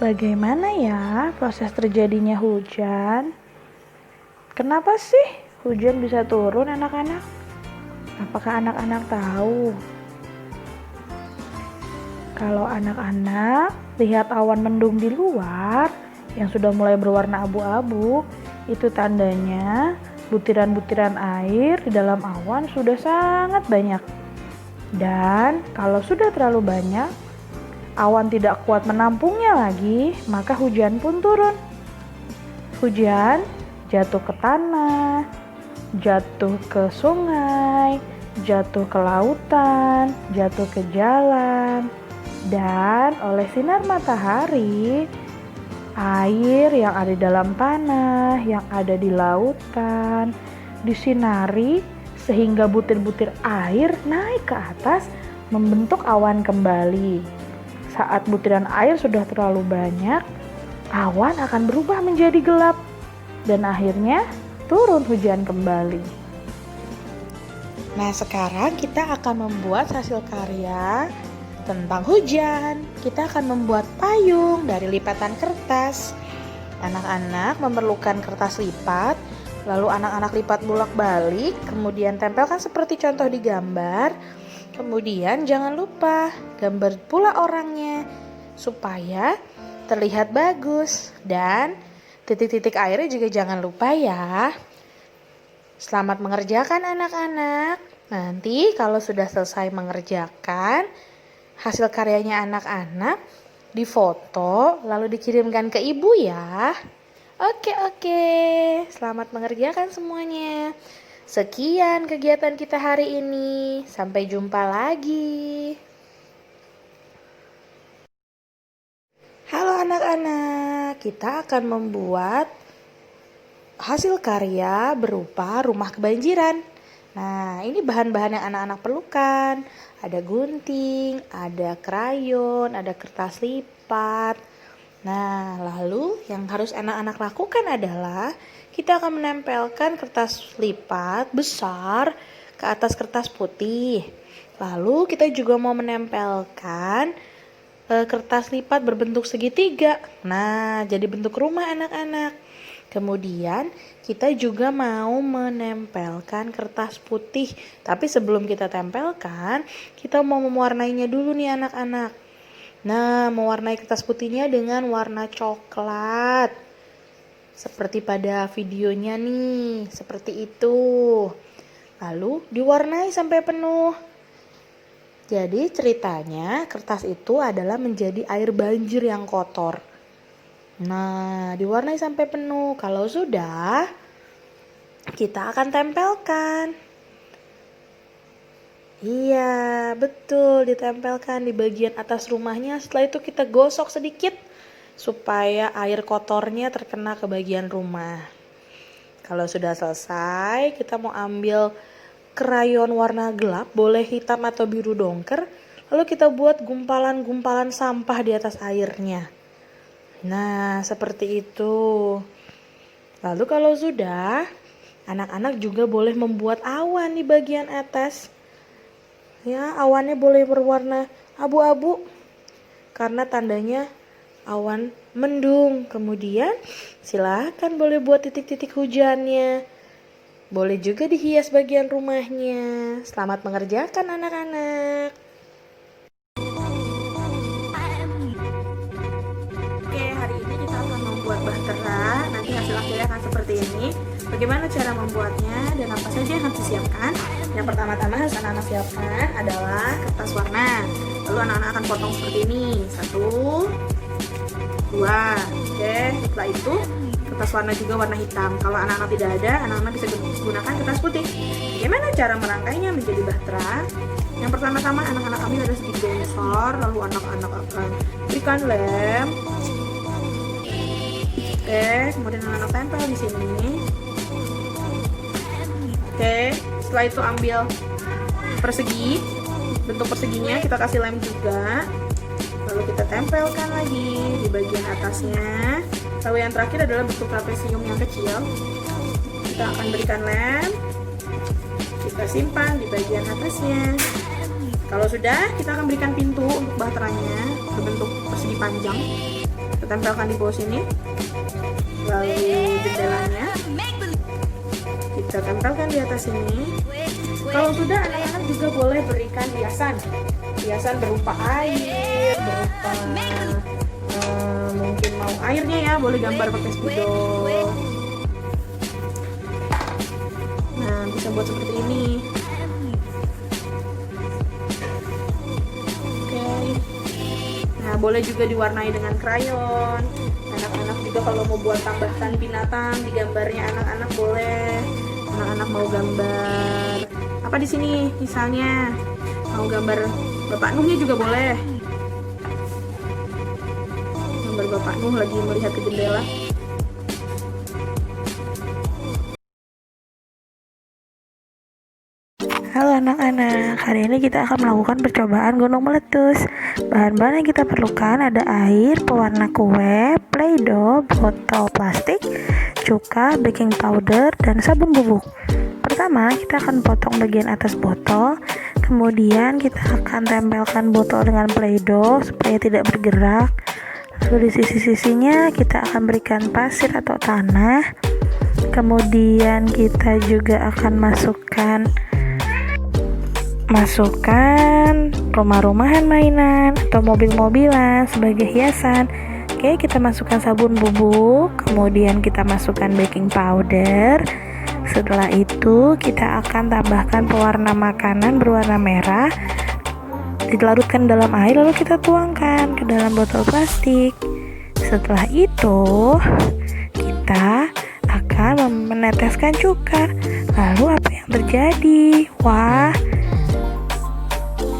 Bagaimana ya proses terjadinya hujan? Kenapa sih hujan bisa turun anak-anak? Apakah anak-anak tahu? Kalau anak-anak lihat awan mendung di luar yang sudah mulai berwarna abu-abu, itu tandanya butiran-butiran air di dalam awan sudah sangat banyak. Dan kalau sudah terlalu banyak, awan tidak kuat menampungnya lagi, maka hujan pun turun. Hujan jatuh ke tanah, jatuh ke sungai, jatuh ke lautan, jatuh ke jalan, dan oleh sinar matahari, air yang ada di dalam tanah, yang ada di lautan, disinari sehingga butir-butir air naik ke atas membentuk awan kembali. Saat butiran air sudah terlalu banyak, awan akan berubah menjadi gelap dan akhirnya turun hujan kembali. Nah, sekarang kita akan membuat hasil karya tentang hujan. Kita akan membuat payung dari lipatan kertas. Anak-anak memerlukan kertas lipat, lalu anak-anak lipat bolak-balik, kemudian tempelkan seperti contoh di gambar. Kemudian jangan lupa gambar pula orangnya supaya terlihat bagus, dan titik-titik airnya juga jangan lupa ya. Selamat mengerjakan anak-anak. Nanti kalau sudah selesai mengerjakan hasil karyanya anak-anak, difoto lalu dikirimkan ke ibu ya. Oke. Selamat mengerjakan semuanya. Sekian kegiatan kita hari ini. Sampai jumpa lagi. Halo anak-anak, kita akan membuat hasil karya berupa rumah kebanjiran. Nah, ini bahan-bahan yang anak-anak perlukan. Ada gunting, ada krayon, ada kertas lipat. Nah, lalu yang harus anak-anak lakukan adalah kita akan menempelkan kertas lipat besar ke atas kertas putih. Lalu kita juga mau menempelkan kertas lipat berbentuk segitiga. Nah, jadi bentuk rumah anak-anak. Kemudian kita juga mau menempelkan kertas putih. Tapi sebelum kita tempelkan, kita mau mewarnainya dulu nih anak-anak. Nah, mewarnai kertas putihnya dengan warna coklat. Seperti pada videonya nih, seperti itu. Lalu diwarnai sampai penuh. Jadi ceritanya kertas itu adalah menjadi air banjir yang kotor. Nah, diwarnai sampai penuh. Kalau sudah, kita akan tempelkan. Iya, betul, ditempelkan di bagian atas rumahnya. Setelah itu kita gosok sedikit supaya air kotornya terkena ke bagian rumah. Kalau sudah selesai, kita mau ambil krayon warna gelap, boleh hitam atau biru dongker. Lalu kita buat gumpalan-gumpalan sampah di atas airnya. Nah, seperti itu. Lalu kalau sudah, anak-anak juga boleh membuat awan di bagian atas. Ya, awannya boleh berwarna abu-abu karena tandanya awan mendung. Kemudian silakan boleh buat titik-titik hujannya. Boleh juga dihias bagian rumahnya. Selamat mengerjakan anak-anak. Oke, hari ini kita akan membuat bahtera. Nanti hasil akhirnya akan seperti ini. Bagaimana cara membuatnya dan apa saja yang harus disiapkan? Yang pertama-tama harus anak-anak siapkan adalah kertas warna. Lalu anak-anak akan potong seperti ini. 1, 2. Oke, setelah itu kertas warna juga warna hitam. Kalau anak-anak tidak ada, anak-anak bisa gunakan kertas putih. Bagaimana cara merangkainya menjadi bahtera? Yang pertama-tama anak-anak ambil ada segitiga yang besar, lalu anak-anak akan berikan lem. Oke, kemudian anak-anak tempel di sini. Oke, setelah itu ambil persegi, bentuk perseginya kita kasih lem juga. Lalu kita tempelkan lagi di bagian atasnya. Lalu yang terakhir adalah bentuk trapesium yang kecil. Kita akan berikan lem. Kita simpan di bagian atasnya. Kalau sudah, kita akan berikan pintu untuk bahteranya berbentuk persegi panjang. Kita tempelkan di bawah sini. Lalu jendelanya kita tempelkan di atas sini. Kalau sudah, anak-anak juga boleh berikan hiasan berupa air, berupa mungkin mau airnya ya, boleh gambar pakai spidol. Nah, bisa buat seperti ini. Oke. Nah, boleh juga diwarnai dengan krayon. Anak-anak juga kalau mau buat tambahkan binatang di gambarnya anak-anak boleh. Anak-anak mau gambar apa di sini? Misalnya mau gambar Bapak Nuhnya juga boleh. Gambar Bapak Nuh lagi melihat ke jendela. Halo anak-anak, hari ini kita akan melakukan percobaan gunung meletus. Bahan-bahan yang kita perlukan ada air, pewarna kue, play-doh, botol plastik, cuka, baking powder, dan sabun bubuk. Pertama, kita akan potong bagian atas botol, kemudian kita akan tempelkan botol dengan play-doh supaya tidak bergerak. Lalu di sisi-sisinya kita akan berikan pasir atau tanah. Kemudian kita juga akan masukkan rumah-rumahan mainan atau mobil-mobilan sebagai hiasan. Oke, kita masukkan sabun bubuk, kemudian kita masukkan baking powder. Setelah itu kita akan tambahkan pewarna makanan berwarna merah, dilarutkan dalam air lalu kita tuangkan ke dalam botol plastik. Setelah itu kita akan meneteskan cuka. Lalu apa yang terjadi? Wah,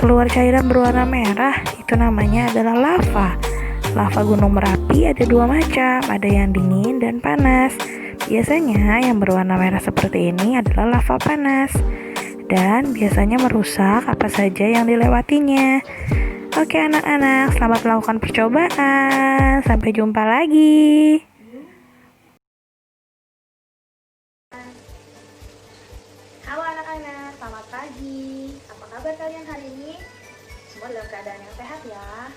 keluar cairan berwarna merah. Itu namanya adalah lava. Lava Gunung Merapi ada dua macam, ada yang dingin dan panas. Biasanya yang berwarna merah seperti ini adalah lava panas dan biasanya merusak apa saja yang dilewatinya. Oke anak-anak, selamat melakukan percobaan. Sampai jumpa lagi. Halo anak-anak, selamat pagi. Apa kabar kalian hari ini? Semua dalam keadaan yang sehat ya.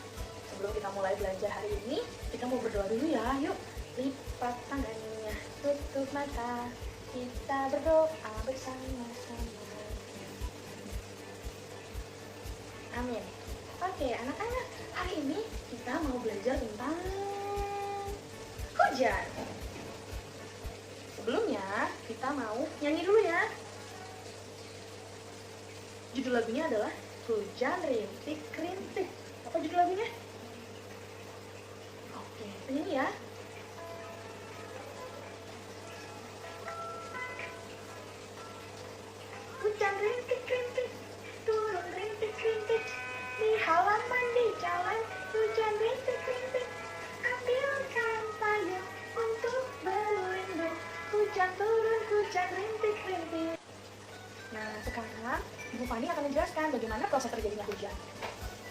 Sebelum kita mulai belajar hari ini, kita mau berdoa dulu ya. Yuk, lipat tangannya, tutup mata, kita berdoa bersama-sama. Amin. Oke anak-anak, hari ini kita mau belajar tentang hujan. Sebelumnya, kita mau nyanyi dulu ya. Judul lagunya adalah Hujan Rintik-Rintik. Apa judul lagunya? Oke, penyanyi ya. Hujan rintik-rintik, turun rintik-rintik, di halaman di jalan. Hujan rintik-rintik, ambilkan payung untuk berlindung. Hujan turun, hujan rintik-rintik. Nah, sekarang Ibu Fani akan menjelaskan bagaimana proses terjadinya hujan.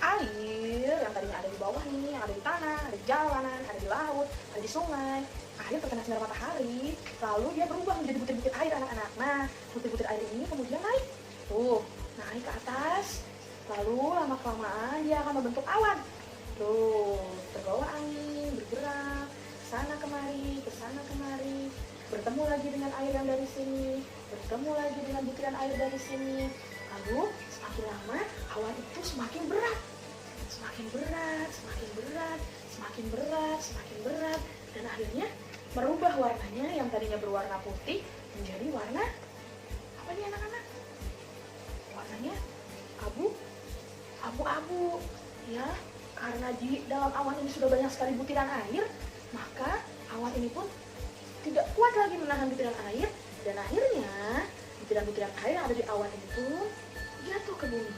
Air yang tadinya ada di bawah nih, yang ada di tanah, ada di jalanan, ada di laut, ada di sungai. Air terkena sinar matahari, lalu dia berubah menjadi butir-butir air anak-anak. Nah, butir-butir air ini kemudian naik. Naik ke atas. Lalu lama-kelamaan dia akan membentuk awan. Terbawa angin, bergerak, sana kemari, kesana kemari. Bertemu lagi dengan air yang dari sini, bertemu lagi dengan butiran air dari sini. Lalu semakin lama awan itu semakin berat, semakin berat, semakin berat, semakin berat, semakin berat, dan akhirnya merubah warnanya yang tadinya berwarna putih menjadi warna apa nih anak-anak? Warnanya abu-abu ya, karena di dalam awan ini sudah banyak sekali butiran air, maka awan ini pun tidak kuat lagi menahan butiran air, dan akhirnya butiran-butiran air yang ada di awan itu jatuh ke bumi.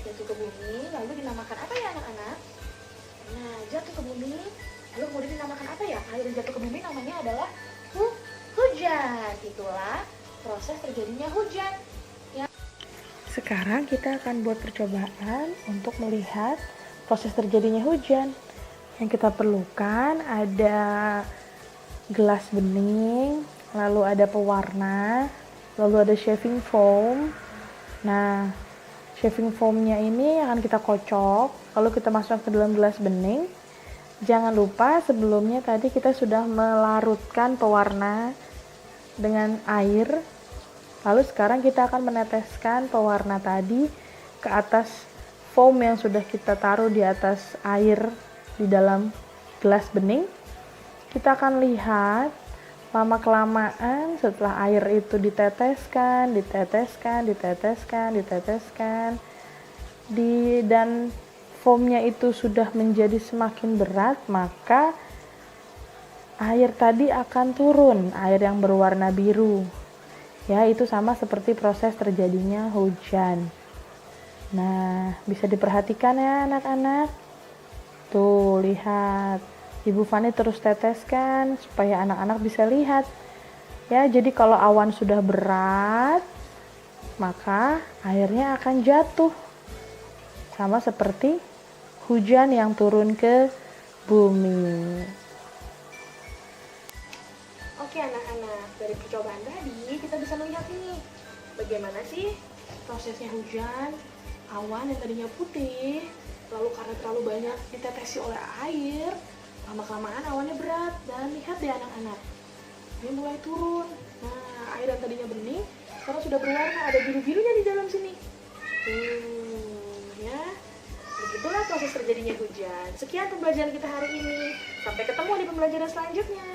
Jatuh ke bumi, lalu dinamakan apa ya anak-anak? Nah, jatuh ke bumi, lalu kemudian dinamakan apa ya? Air yang jatuh ke bumi namanya adalah hujan. Itulah proses terjadinya hujan. Ya. Sekarang kita akan buat percobaan untuk melihat proses terjadinya hujan. Yang kita perlukan ada gelas bening, lalu ada pewarna, lalu ada shaving foam. Nah, shaving foamnya ini akan kita kocok, lalu kita masukkan ke dalam gelas bening. Jangan lupa sebelumnya tadi kita sudah melarutkan pewarna dengan air. Lalu sekarang kita akan meneteskan pewarna tadi ke atas foam yang sudah kita taruh di atas air di dalam gelas bening. Kita akan lihat lama-kelamaan setelah air itu diteteskan, dan foamnya itu sudah menjadi semakin berat, maka air tadi akan turun, air yang berwarna biru. Ya, itu sama seperti proses terjadinya hujan. Nah, bisa diperhatikan ya anak-anak. Tuh, lihat. Ibu Fani terus teteskan supaya anak-anak bisa lihat. Ya, jadi kalau awan sudah berat, maka airnya akan jatuh. Sama seperti hujan yang turun ke bumi. Oke anak-anak, dari percobaan tadi kita bisa melihat ini bagaimana sih prosesnya hujan. Awan yang tadinya putih, lalu karena terlalu banyak ditetesi oleh air, lama-kelamaan awannya berat. Dan lihat deh anak-anak, ini mulai turun. Nah, air yang tadinya bening sekarang sudah berwarna, ada biru-birunya di dalam sini. Ya, begitulah proses terjadinya hujan. Sekian pembelajaran kita hari ini. Sampai ketemu di pembelajaran selanjutnya.